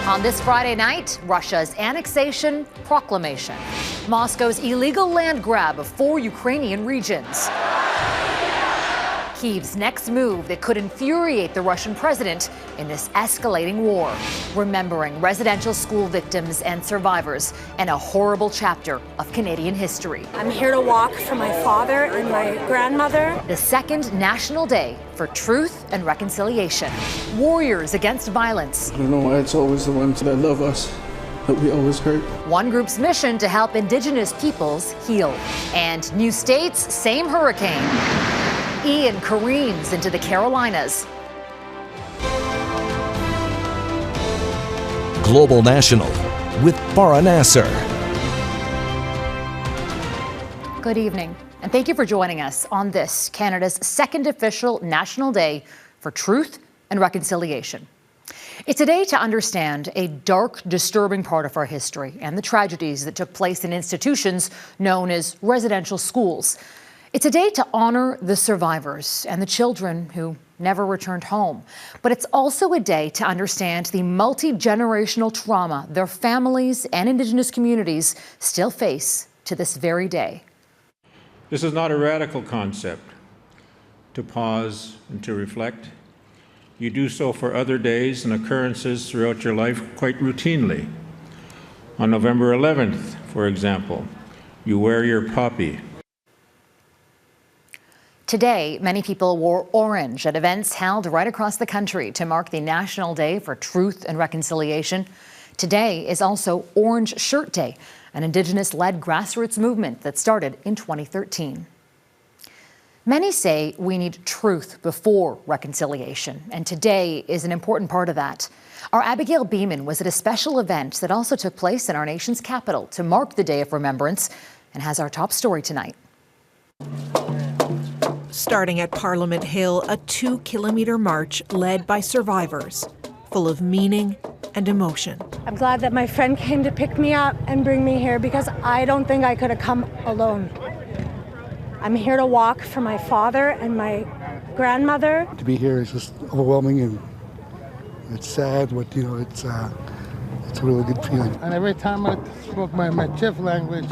On this Friday night, Russia's annexation proclamation. Moscow's illegal land grab of 4 Ukrainian regions. Kyiv's next move that could infuriate the Russian president in this escalating war. Remembering residential school victims and survivors and a horrible chapter of Canadian history. I'm here to walk for my father and my grandmother. The second National Day for Truth and Reconciliation. Warriors against violence. I don't know why it's always the ones that love us that we always hurt. One group's mission to help Indigenous peoples heal. And new states, same hurricane. Ian careens into the Carolinas. Global National with Bara Nasser. Good evening, and thank you for joining us on this, Canada's second official National Day for Truth and Reconciliation. It's a day to understand a dark, disturbing part of our history and the tragedies that took place in institutions known as residential schools. It's a day to honor the survivors and the children who never returned home. But it's also a day to understand the multi-generational trauma their families and Indigenous communities still face to this very day. This is not a radical concept. To pause and to reflect. You do so for other days and occurrences throughout your life quite routinely. On November 11th, for example, you wear your poppy. Today, many people wore orange at events held right across the country to mark the National Day for Truth and Reconciliation. Today is also Orange Shirt Day, an Indigenous-led grassroots movement that started in 2013. Many say we need truth before reconciliation, and today is an important part of that. Our Abigail Bimman was at a special event that also took place in our nation's capital to mark the Day of Remembrance and has our top story tonight. Starting at Parliament Hill, a 2-kilometer march led by survivors, full of meaning and emotion. I'm glad that my friend came to pick me up and bring me here because I don't think I could have come alone. I'm here to walk for my father and my grandmother. To be here is just overwhelming, and it's sad, but it's a really good feeling. And every time I spoke my chief language,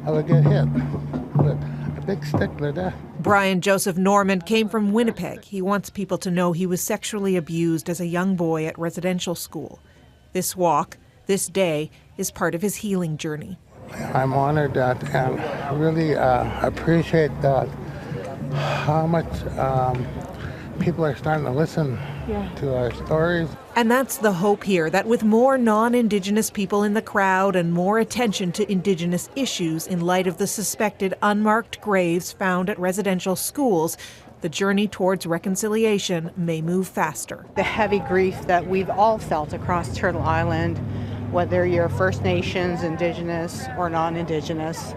I would get hit with a big stick like that. Brian Joseph Norman came from Winnipeg. He wants people to know he was sexually abused as a young boy at residential school. This walk, this day, is part of his healing journey. I'm honored that and really appreciate that how much people are starting to listen to our stories. And that's the hope here, that with more non-Indigenous people in the crowd and more attention to Indigenous issues in light of the suspected unmarked graves found at residential schools, the journey towards reconciliation may move faster. The heavy grief that we've all felt across Turtle Island, whether you're First Nations, Indigenous, or non-Indigenous,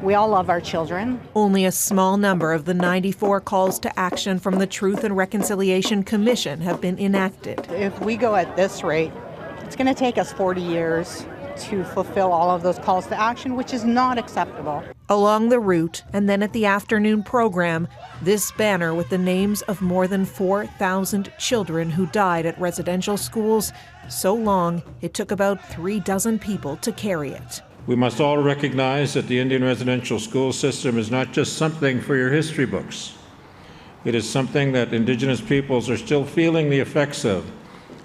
we all love our children. Only a small number of the 94 calls to action from the Truth and Reconciliation Commission have been enacted. If we go at this rate, it's going to take us 40 years to fulfill all of those calls to action, which is not acceptable. Along the route, and then at the afternoon program, this banner with the names of more than 4,000 children who died at residential schools, so long it took about 36 people to carry it. We must all recognize that the Indian residential school system is not just something for your history books. It is something that Indigenous peoples are still feeling the effects of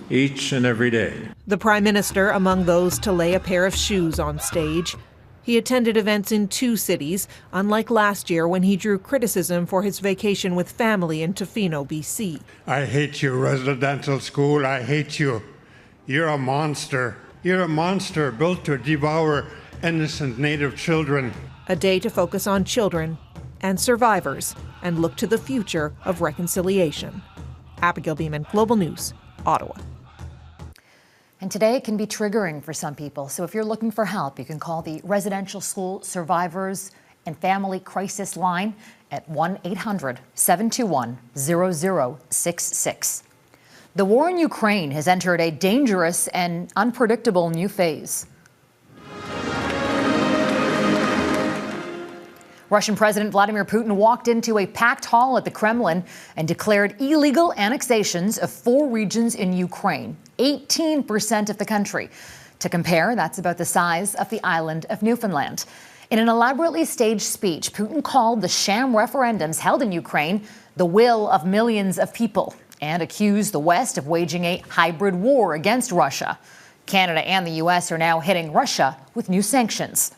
each and every day. The Prime Minister among those to lay a pair of shoes on stage. He attended events in 2 cities, unlike last year when he drew criticism for his vacation with family in Tofino, BC. I hate you, residential school. I hate you. You're a monster. You're a monster built to devour innocent Native children. A day to focus on children and survivors and look to the future of reconciliation. Abigail Bimman, Global News, Ottawa. And today it can be triggering for some people. So if you're looking for help, you can call the Residential School Survivors and Family Crisis Line at 1-800-721-0066. The war in Ukraine has entered a dangerous and unpredictable new phase. Russian President Vladimir Putin walked into a packed hall at the Kremlin and declared illegal annexations of 4 regions in Ukraine, 18% of the country. To compare, that's about the size of the island of Newfoundland. In an elaborately staged speech, Putin called the sham referendums held in Ukraine the will of millions of people and accused the West of waging a hybrid war against Russia. Canada and the U.S. are now hitting Russia with new sanctions.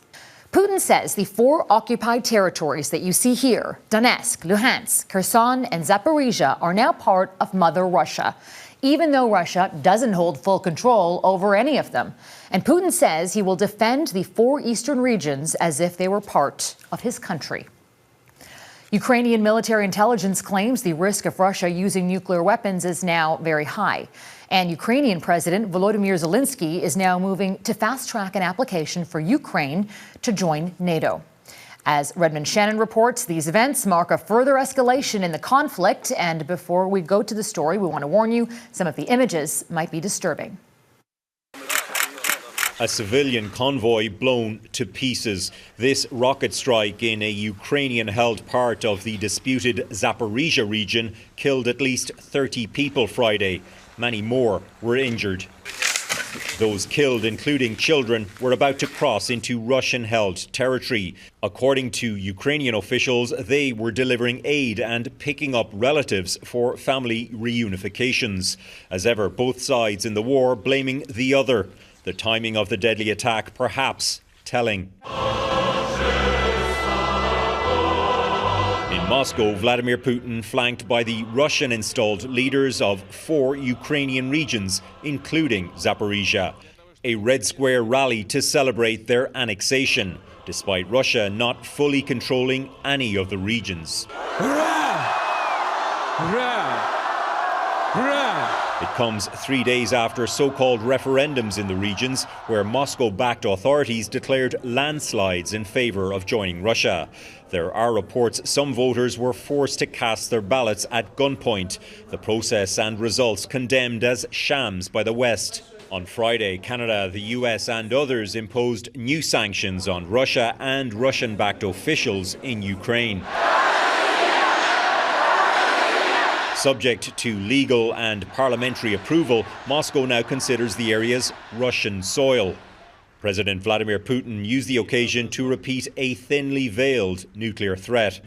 Putin says the 4 occupied territories that you see here, Donetsk, Luhansk, Kherson, and Zaporizhia, are now part of Mother Russia, even though Russia doesn't hold full control over any of them. And Putin says he will defend the 4 eastern regions as if they were part of his country. Ukrainian military intelligence claims the risk of Russia using nuclear weapons is now very high. And Ukrainian President Volodymyr Zelensky is now moving to fast-track an application for Ukraine to join NATO. As Redmond Shannon reports, these events mark a further escalation in the conflict. And before we go to the story, we want to warn you, some of the images might be disturbing. A civilian convoy blown to pieces. This rocket strike in a Ukrainian-held part of the disputed Zaporizhia region killed at least 30 people Friday. Many more were injured. Those killed, including children, were about to cross into Russian-held territory. According to Ukrainian officials, they were delivering aid and picking up relatives for family reunifications. As ever, both sides in the war blaming the other. The timing of the deadly attack perhaps telling. In Moscow, Vladimir Putin flanked by the Russian-installed leaders of 4 Ukrainian regions, including Zaporizhia. A Red Square rally to celebrate their annexation, despite Russia not fully controlling any of the regions. Hurrah! Hurrah! Hurrah! It comes 3 days after so-called referendums in the regions where Moscow-backed authorities declared landslides in favour of joining Russia. There are reports some voters were forced to cast their ballots at gunpoint. The process and results condemned as shams by the West. On Friday, Canada, the US and others imposed new sanctions on Russia and Russian-backed officials in Ukraine. Subject to legal and parliamentary approval, Moscow now considers the areas Russian soil. President Vladimir Putin used the occasion to repeat a thinly veiled nuclear threat,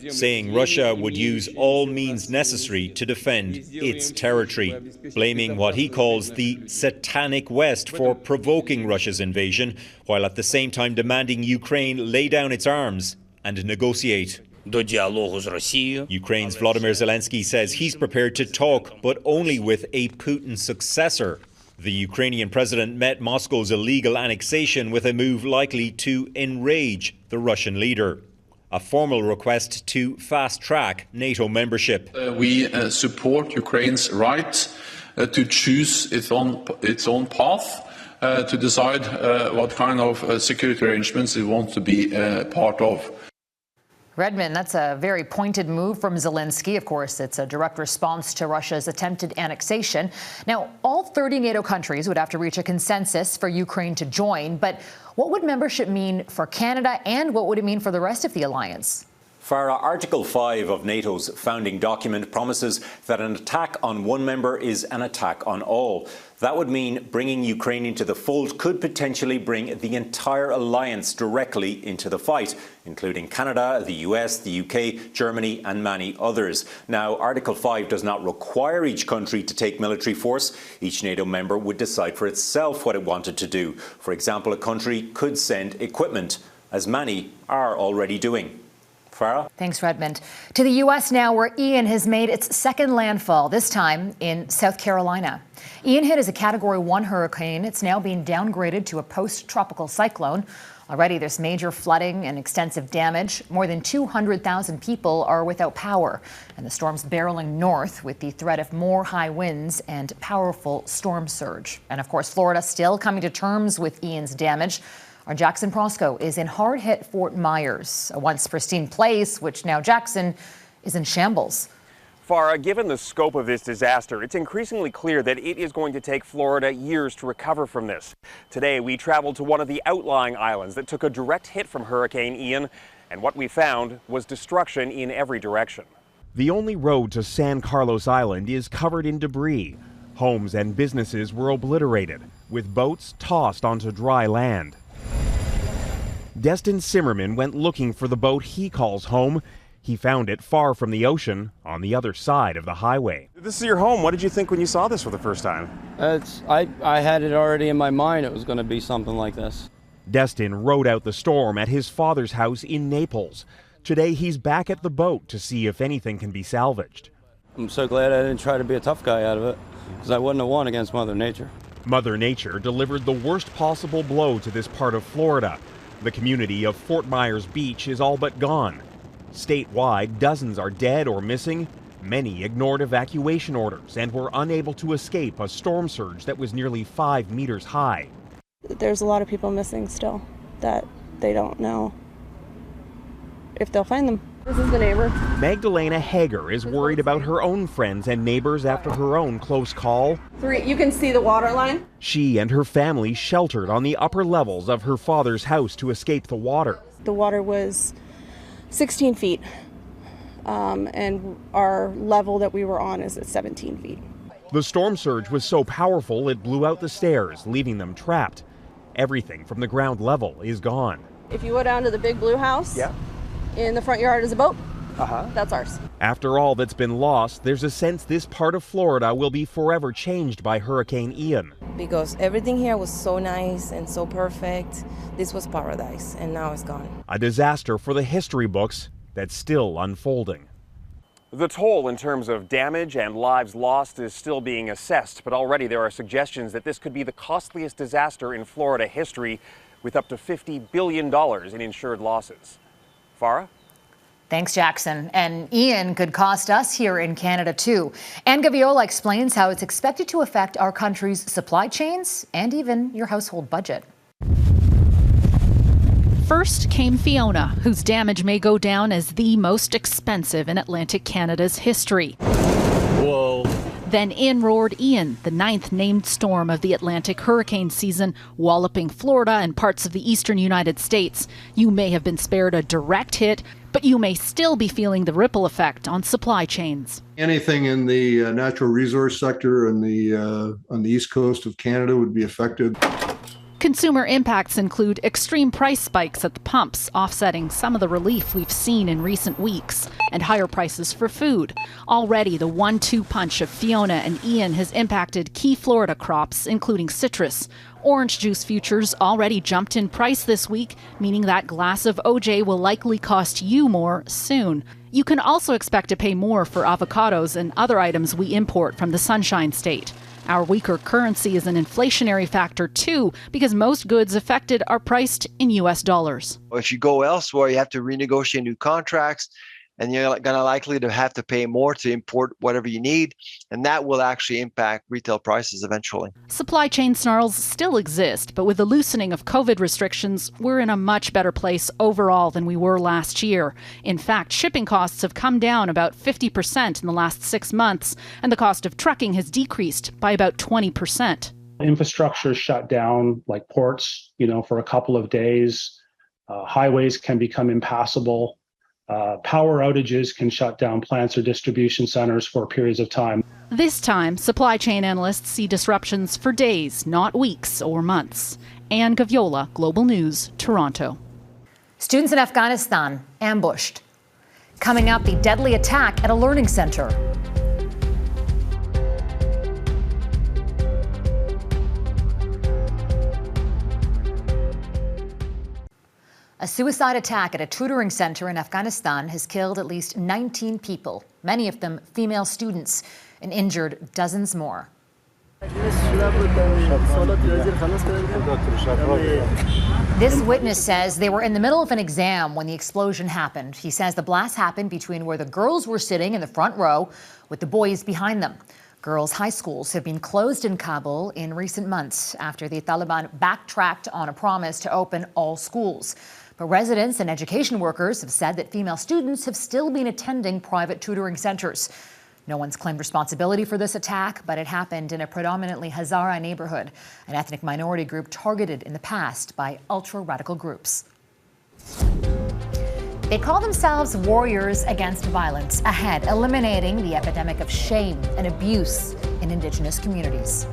saying Russia would use all means necessary to defend its territory, blaming what he calls the satanic West for provoking Russia's invasion, while at the same time demanding Ukraine lay down its arms and negotiate. Ukraine's Volodymyr Zelensky says he's prepared to talk, but only with a Putin successor. The Ukrainian president met Moscow's illegal annexation with a move likely to enrage the Russian leader. A formal request to fast-track NATO membership. We support Ukraine's right to choose its own path, to decide what kind of security arrangements it wants to be part of. Redmond, that's a very pointed move from Zelensky. Of course, it's a direct response to Russia's attempted annexation. Now, all 30 NATO countries would have to reach a consensus for Ukraine to join. But what would membership mean for Canada, and what would it mean for the rest of the alliance? Farah, Article 5 of NATO's founding document promises that an attack on one member is an attack on all. That would mean bringing Ukraine into the fold could potentially bring the entire alliance directly into the fight, including Canada, the US, the UK, Germany and many others. Now, Article 5 does not require each country to take military force. Each NATO member would decide for itself what it wanted to do. For example, a country could send equipment, as many are already doing. Farah? Thanks, Redmond. To the U.S. now, where Ian has made its second landfall, this time in South Carolina. Ian hit as a Category 1 hurricane. It's now being downgraded to a post-tropical cyclone. Already there's major flooding and extensive damage. More than 200,000 people are without power. And the storm's barreling north with the threat of more high winds and powerful storm surge. And of course, Florida still coming to terms with Ian's damage. Our Jackson Proskow is in hard-hit Fort Myers, a once pristine place, which now Jackson is in shambles. Farah, given the scope of this disaster, it's increasingly clear that it is going to take Florida years to recover from this. Today, we traveled to one of the outlying islands that took a direct hit from Hurricane Ian, and what we found was destruction in every direction. The only road to San Carlos Island is covered in debris. Homes and businesses were obliterated, with boats tossed onto dry land. Destin Zimmerman went looking for the boat he calls home. He found it far from the ocean, on the other side of the highway. This is your home. What did you think when you saw this for the first time? I had it already in my mind it was going to be something like this. Destin rode out the storm at his father's house in Naples. Today he's back at the boat to see if anything can be salvaged. I'm so glad I didn't try to be a tough guy out of it, because I wouldn't have won against Mother Nature. Mother Nature delivered the worst possible blow to this part of Florida. The community of Fort Meyers Beach is all but gone. Statewide, dozens are dead or missing. Many ignored evacuation orders and were unable to escape a storm surge that was nearly 5 meters high. There's a lot of people missing still that they don't know if they'll find them. This is the neighbor. Magdalena Hager is worried about her own friends and neighbors after her own close call. You can see the water line. She and her family sheltered on the upper levels of her father's house to escape the water. The water was 16 feet, and our level that we were on is at 17 feet. The storm surge was so powerful it blew out the stairs, leaving them trapped. Everything from the ground level is gone. If you go down to the big blue house, in the front yard is a boat. That's ours. After all that's been lost, there's a sense this part of Florida will be forever changed by Hurricane Ian. Because everything here was so nice and so perfect. This was paradise, and now it's gone. A disaster for the history books that's still unfolding. The toll in terms of damage and lives lost is still being assessed, but already there are suggestions that this could be the costliest disaster in Florida history, with up to $50 billion in insured losses. Farah? Thanks, Jackson. And Ian could cost us here in Canada, too. And Gaviola explains how it's expected to affect our country's supply chains and even your household budget. First came Fiona, whose damage may go down as the most expensive in Atlantic Canada's history. Whoa. Then in roared Ian, the 9th named storm of the Atlantic hurricane season, walloping Florida and parts of the eastern United States. You may have been spared a direct hit, but you may still be feeling the ripple effect on supply chains. Anything in the natural resource sector on the east coast of Canada would be affected. Consumer impacts include extreme price spikes at the pumps, offsetting some of the relief we've seen in recent weeks, and higher prices for food. Already, the 1-2 punch of Fiona and Ian has impacted key Florida crops, including citrus. Orange juice futures already jumped in price this week, meaning that glass of OJ will likely cost you more soon. You can also expect to pay more for avocados and other items we import from the Sunshine State. Our weaker currency is an inflationary factor, too, because most goods affected are priced in U.S. dollars. If you go elsewhere, you have to renegotiate new contracts, and you're going to likely to have to pay more to import whatever you need, and that will actually impact retail prices eventually. Supply chain snarls still exist, but with the loosening of COVID restrictions, we're in a much better place overall than we were last year. In fact, shipping costs have come down about 50% in the last 6 months, and the cost of trucking has decreased by about 20%. Infrastructure shut down, like ports, for a couple of days. Highways can become impassable. Power outages can shut down plants or distribution centers for periods of time. This time, supply chain analysts see disruptions for days, not weeks or months. Anne Gaviola, Global News, Toronto. Students in Afghanistan ambushed. Coming up, the deadly attack at a learning center. A suicide attack at a tutoring center in Afghanistan has killed at least 19 people, many of them female students, and injured dozens more. This witness says they were in the middle of an exam when the explosion happened. He says the blast happened between where the girls were sitting in the front row with the boys behind them. Girls' high schools have been closed in Kabul in recent months after the Taliban backtracked on a promise to open all schools. But residents and education workers have said that female students have still been attending private tutoring centers. No one's claimed responsibility for this attack, but it happened in a predominantly Hazara neighborhood, an ethnic minority group targeted in the past by ultra-radical groups. They call themselves Warriors Against Violence, ahead, eliminating the epidemic of shame and abuse in Indigenous communities.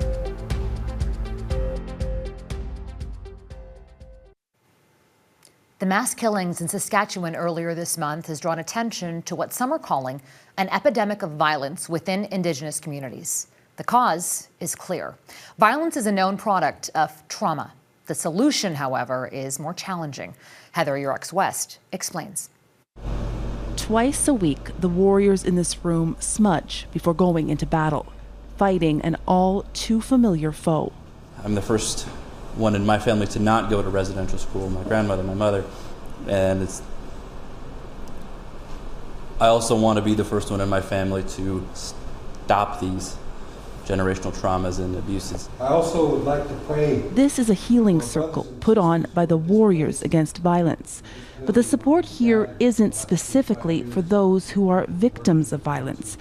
The mass killings in Saskatchewan earlier this month has drawn attention to what some are calling an epidemic of violence within Indigenous communities. The cause is clear. Violence is a known product of trauma. The solution, however, is more challenging. Heather Yurex-West explains. Twice a week, the warriors in this room smudge before going into battle, fighting an all too familiar foe. I'm the first one in my family to not go to residential school, my grandmother, my mother, and I also want to be the first one in my family to stop these generational traumas and abuses. I also would like to pray. This is a healing circle put on by the Warriors Against Violence. But the support here isn't specifically for those who are victims of violence.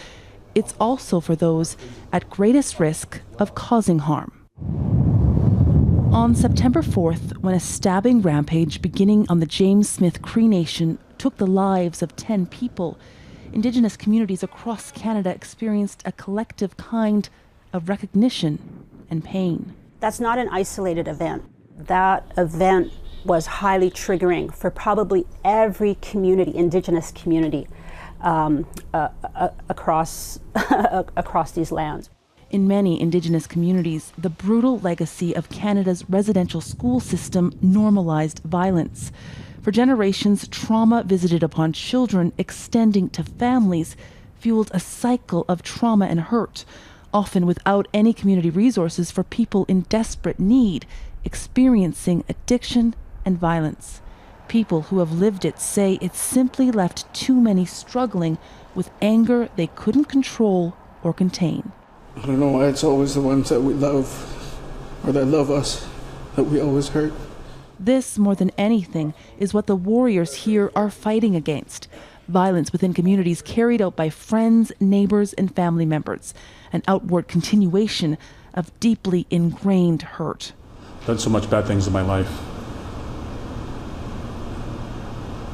It's also for those at greatest risk of causing harm. On September 4th, when a stabbing rampage beginning on the James Smith Cree Nation took the lives of 10 people, Indigenous communities across Canada experienced a collective kind of recognition and pain. That's not an isolated event. That event was highly triggering for probably every community, Indigenous community, across these lands. In many Indigenous communities, the brutal legacy of Canada's residential school system normalized violence. For generations, trauma visited upon children extending to families fueled a cycle of trauma and hurt, often without any community resources for people in desperate need, experiencing addiction and violence. People who have lived it say it simply left too many struggling with anger they couldn't control or contain. I don't know why it's always the ones that we love or that love us that we always hurt. This, more than anything, is what the warriors here are fighting against. Violence within communities carried out by friends, neighbors, and family members. An outward continuation of deeply ingrained hurt. I've done so much bad things in my life.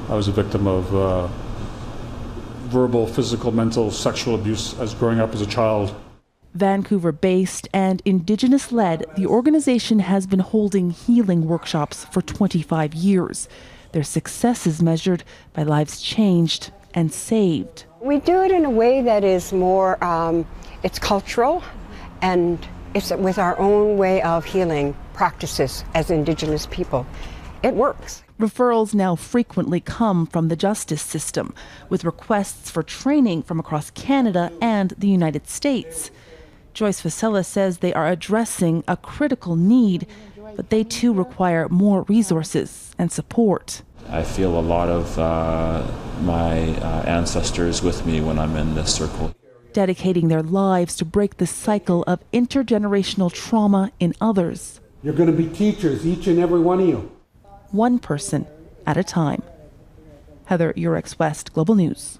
I was a victim of verbal, physical, mental, sexual abuse as growing up as a child. Vancouver-based and Indigenous-led, the organization has been holding healing workshops for 25 years. Their success is measured by lives changed and saved. We do it in a way that is more, it's cultural, and it's with our own way of healing practices as Indigenous people. It works. Referrals now frequently come from the justice system, with requests for training from across Canada and the United States. Joyce Fasella says they are addressing a critical need, but they too require more resources and support. I feel a lot of my ancestors with me when I'm in this circle. Dedicating their lives to break the cycle of intergenerational trauma in others. You're going to be teachers, each and every one of you. One person at a time. Heather Yurex-West, Global News.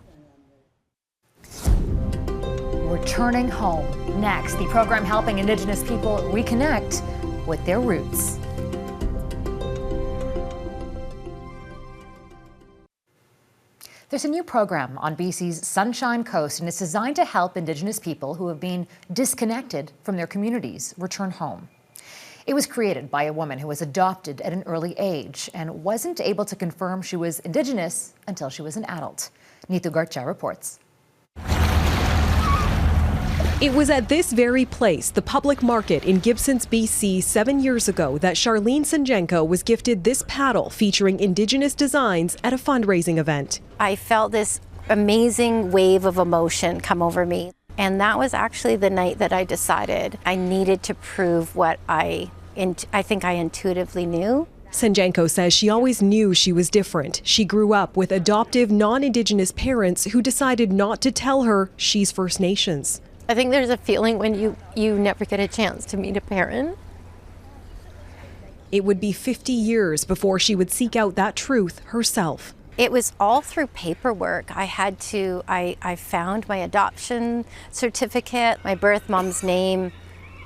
Returning home. Next, the program helping Indigenous people reconnect with their roots. There's a new program on BC's Sunshine Coast, and it's designed to help Indigenous people who have been disconnected from their communities return home. It was created by a woman who was adopted at an early age and wasn't able to confirm she was Indigenous until she was an adult. Neetu Garcha reports. It was at this very place, the public market in Gibsons, BC, 7 years ago that Charlene Sanjenko was gifted this paddle featuring Indigenous designs at a fundraising event. I felt this amazing wave of emotion come over me. And that was actually the night that I decided I needed to prove what I think I intuitively knew. Sanjenko says she always knew she was different. She grew up with adoptive non-Indigenous parents who decided not to tell her she's First Nations. I think there's a feeling when you never get a chance to meet a parent. It would be 50 years before she would seek out that truth herself. It was all through paperwork. I found my adoption certificate, my birth mom's name.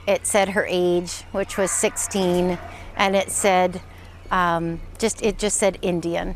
It said her age, which was 16, and it said, it just said Indian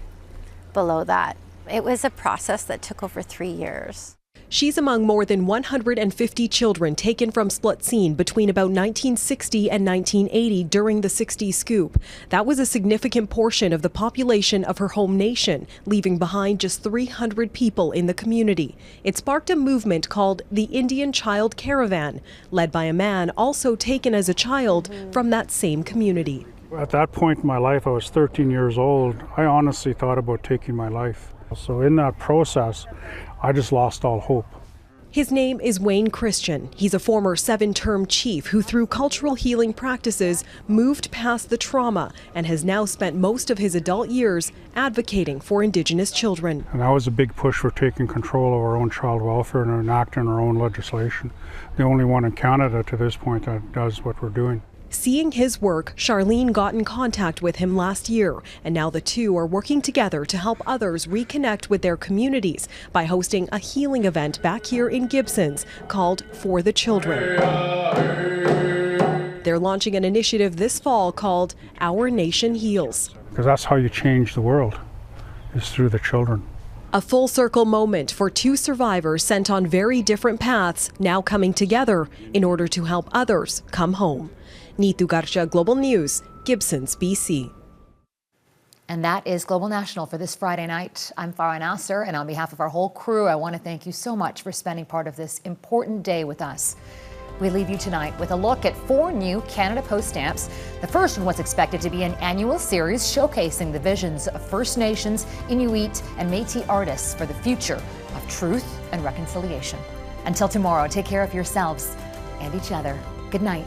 below that. It was a process that took over 3 years. She's among more than 150 children taken from Splutseen between about 1960 and 1980 during the 60s scoop. That was a significant portion of the population of her home nation, leaving behind just 300 people in the community. It sparked a movement called the Indian Child Caravan, led by a man also taken as a child from that same community. At that point in my life, I was 13 years old. I honestly thought about taking my life. So in that process, I just lost all hope. His name is Wayne Christian. He's a former 7-term chief who, through cultural healing practices, moved past the trauma and has now spent most of his adult years advocating for Indigenous children. And that was a big push for taking control of our own child welfare and enacting our own legislation. The only one in Canada to this point that does what we're doing. Seeing his work, Charlene got in contact with him last year, and now the two are working together to help others reconnect with their communities by hosting a healing event back here in Gibsons called For the Children. They're launching an initiative this fall called Our Nation Heals. Because that's how you change the world, is through the children. A full circle moment for two survivors sent on very different paths, now coming together in order to help others come home. Neetu Garcha, Global News, Gibsons, BC. And that is Global National for this Friday night. I'm Farah Nasser, and on behalf of our whole crew, I want to thank you so much for spending part of this important day with us. We leave you tonight with a look at 4 new Canada Post stamps. The first in what's expected to be an annual series showcasing the visions of First Nations, Inuit, and Métis artists for the future of truth and reconciliation. Until tomorrow, take care of yourselves and each other. Good night.